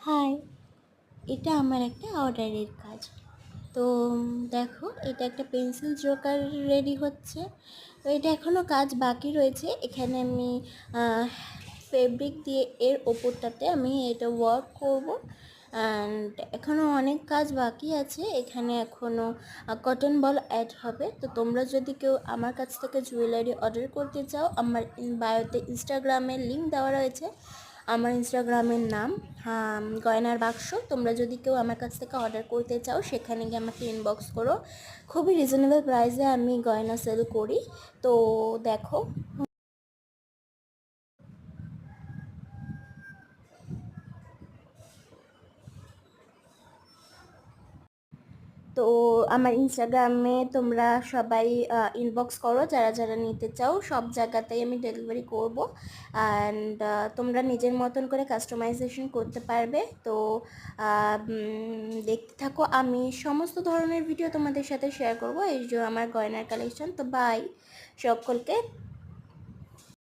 High, এটা আমার একটা অর্ডারের কাজ। তো দেখো, এটা একটা পেন্সিল জোকার রেডি হচ্ছে। তো এটা এখনও কাজ বাকি রয়েছে। এখানে আমি ফেব্রিক দিয়ে এর ওপরটাতে আমি এটা ওয়ার্ক করব। অ্যান্ড এখনও অনেক কাজ বাকি আছে। এখানে এখনও কটন বল অ্যাড হবে। তো তোমরা যদি কেউ আমার কাছ থেকে জুয়েলারি অর্ডার করতে চাও, আমার বায়োতে ইনস্টাগ্রামের লিঙ্ক দেওয়া রয়েছে। আমার ইনস্টাগ্রামের নাম গয়নার বাক্স। তোমরা যদি কেউ আমার কাছ থেকে অর্ডার করতে চাও, সেখানে গিয়ে আমাকে ইনবক্স করো। খুবই রিজনেবল প্রাইসে আমি গয়না সেল করি। তো দেখো, তো আমার ইনস্টাগ্রামে তোমরা সবাই ইনবক্স করো, যারা যারা নিতে চাও। সব জায়গাতেই আমি ডেলিভারি করব। অ্যান্ড তোমরা নিজের মতন করে কাস্টমাইজেশন করতে পারবে। তো দেখতে থাকো, আমি সমস্ত ধরনের ভিডিও তোমাদের সাথে শেয়ার করব। এই যে আমার গয়নার কালেকশন। তো বাই সকলকে।